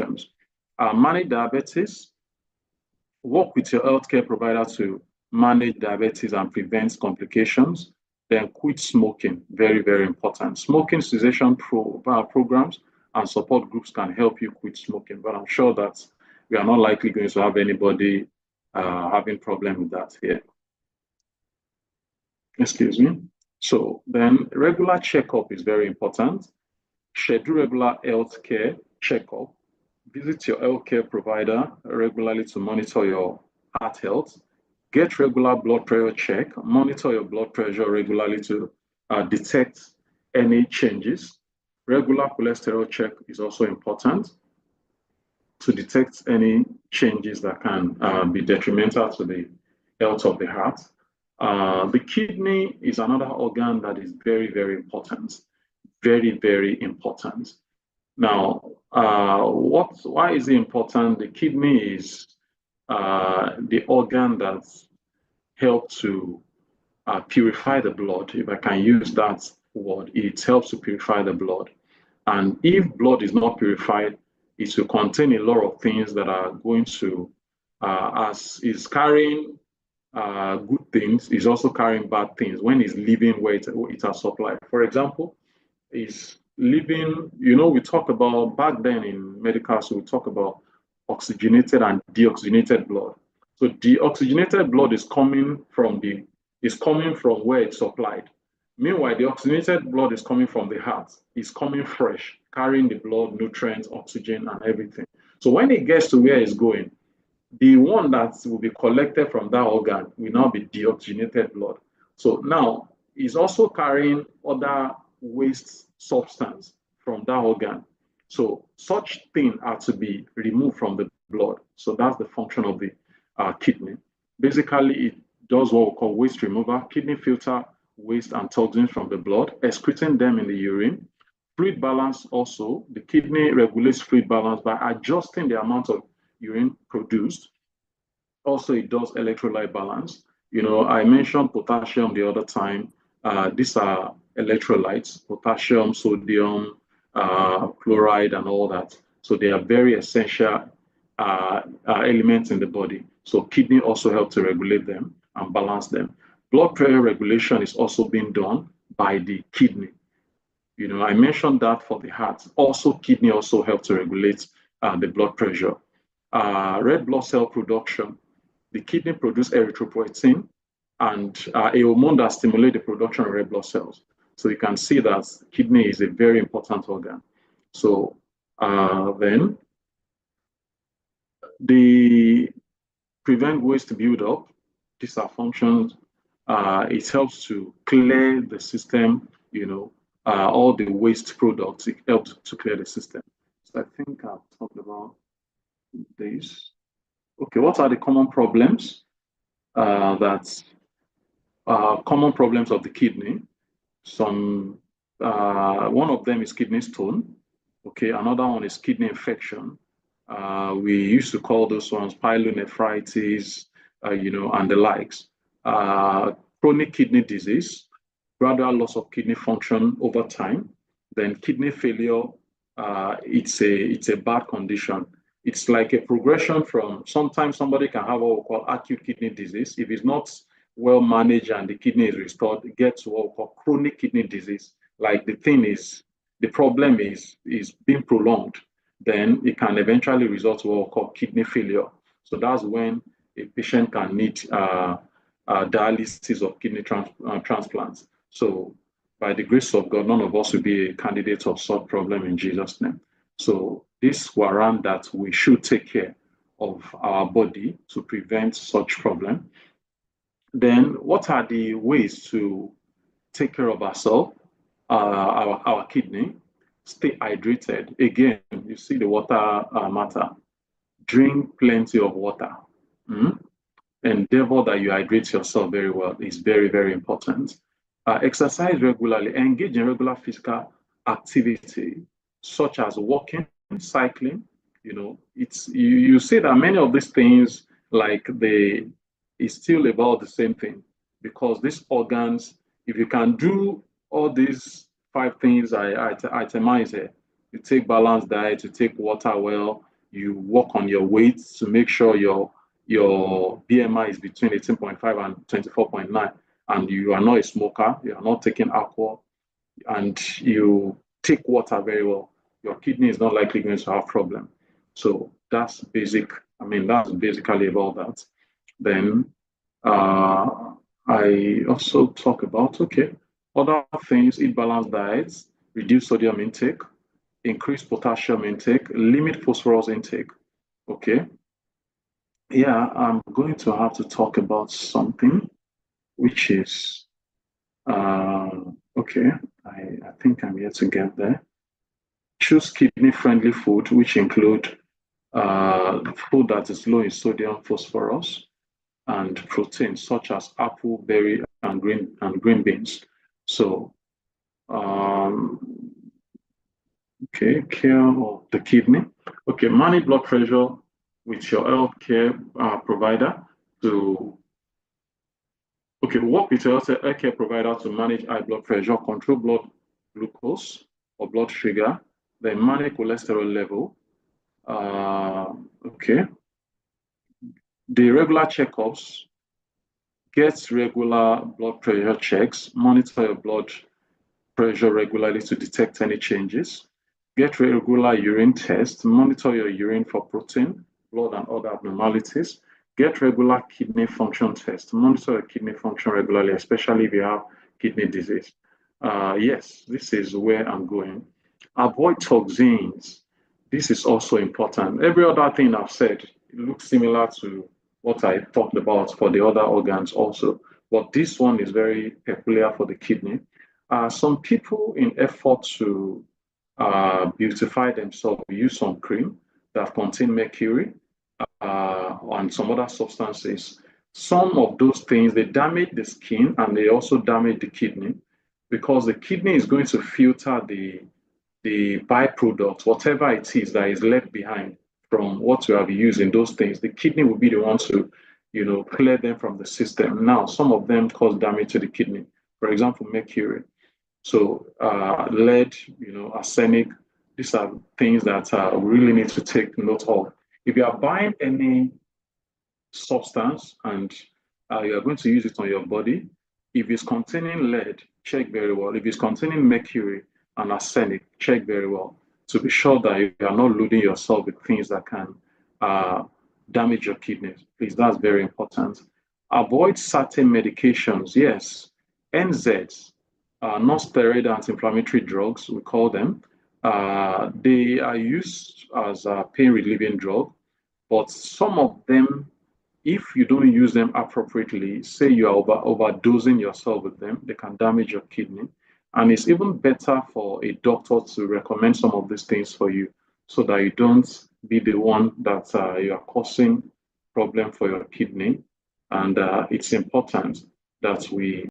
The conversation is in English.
complications. Manage diabetes. Work with your healthcare provider to manage diabetes and prevent complications. Then quit smoking, very, very important. Smoking cessation programs and support groups can help you quit smoking, but I'm sure that we are not likely going to have anybody having problem with that here. Excuse me. So then regular checkup is very important. Schedule regular healthcare checkup. Visit your healthcare provider regularly to monitor your heart health. Get regular blood pressure check. Monitor your blood pressure regularly to detect any changes. Regular cholesterol check is also important to detect any changes that can be detrimental to the health of the heart. The kidney is another organ that is very, very important. Very, very important. Now, why is it important? The kidney is the organ that helps to purify the blood. If I can use that word, it helps to purify the blood. And if blood is not purified, it will contain a lot of things that are going to, as is carrying good things, is also carrying bad things when it's leaving where it has supplied. For example, is living, we talk about back then in medical, so we talk about oxygenated and deoxygenated blood. So deoxygenated blood is coming from where it's supplied. Meanwhile, the oxygenated blood is coming from the heart. It's coming fresh, carrying the blood, nutrients, oxygen, and everything. So when it gets to where it's going, the one that will be collected from that organ will now be deoxygenated blood. So now it's also carrying other waste substance from that organ. So such things are to be removed from the blood. So that's the function of the kidney. Basically, it does what we call waste removal. Kidney filter waste and toxins from the blood, excreting them in the urine. Fluid balance also. The kidney regulates fluid balance by adjusting the amount of urine produced. Also, it does electrolyte balance. I mentioned potassium the other time. These are electrolytes, potassium, sodium, chloride, and all that. So they are very essential elements in the body. So kidney also help to regulate them and balance them. Blood pressure regulation is also being done by the kidney. I mentioned that for the heart. Also, kidney also help to regulate the blood pressure. Red blood cell production. The kidney produce erythropoietin and a hormone that stimulates the production of red blood cells. So you can see that kidney is a very important organ. So then they prevent waste buildup. These are functions. It helps to clear the system, all the waste products. It helps to clear the system. So I think I've talked about this. Okay, what are the common problems common problems of the kidney? One of them is kidney stone. Okay, another one is kidney infection. We used to call those ones pyelonephritis, and the likes. Chronic kidney disease, gradual loss of kidney function over time. Then kidney failure, it's a bad condition. It's like a progression from, sometimes somebody can have what we call acute kidney disease. If it's not well managed and the kidney is restored, it gets to what we call chronic kidney disease. Like the problem is being prolonged. Then it can eventually result to what we call kidney failure. So that's when a patient can need dialysis of kidney transplants. So by the grace of God, none of us will be a candidate of such problem in Jesus' name. So this warrant that we should take care of our body to prevent such problem. Then what are the ways to take care of ourselves, our kidney? Stay hydrated. Again, you see the water matter. Drink plenty of water. Endeavor that you hydrate yourself very well is very, very important. Exercise regularly. Engage in regular physical activity, such as walking, cycling. You see that many of these things, it's still about the same thing, because these organs, if you can do all these 5 things I itemize here, you take balanced diet, you take water well, you work on your weight to make sure your BMI is between 18.5 and 24.9, and you are not a smoker, you are not taking alcohol, and you take water very well, your kidney is not likely going to have problem. So that's basic. I mean, that's basically about that. Then I also talk about, okay, other things: eat balanced diets, reduce sodium intake, increase potassium intake, limit phosphorus intake. Okay. Yeah, I'm going to have to talk about something which is okay. I think I'm here to get there. Choose kidney-friendly food, which include food that is low in sodium, phosphorus, and protein, such as apple, berry, and green beans. So, um, okay, care of the kidney. Okay, manage blood pressure with your healthcare provider to work with your healthcare provider to manage high blood pressure, control blood glucose or blood sugar, then manage cholesterol level. Okay, the regular checkups, get regular blood pressure checks, monitor your blood pressure regularly to detect any changes, get regular urine tests, monitor your urine for protein, blood, and other abnormalities, get regular kidney function tests, monitor your kidney function regularly, especially if you have kidney disease. Yes, this is where I'm going. Avoid toxins. This is also important. Every other thing I've said, it looks similar to what I talked about for the other organs also, but this one is very peculiar for the kidney. Some people, in effort to beautify themselves, use some cream that contain mercury and some other substances. Some of those things, they damage the skin and they also damage the kidney, because the kidney is going to filter the byproduct, whatever it is that is left behind from what you have used in those things. The kidney will be the one to, clear them from the system. Now, some of them cause damage to the kidney. For example, mercury. So lead, arsenic. These are things that we really need to take note of. If you are buying any substance and you are going to use it on your body, if it's containing lead, check very well. If it's containing mercury and arsenic, check very well to be sure that you are not loading yourself with things that can uh, damage your kidneys. Please, that's very important. Avoid certain medications. Yes, NZs, non-steroid anti-inflammatory drugs, we call them. They are used as a pain relieving drug, but some of them, if you don't use them appropriately, say you are overdosing yourself with them, they can damage your kidney. And it's even better for a doctor to recommend some of these things for you so that you don't be the one that you are causing problem for your kidney. And it's important that we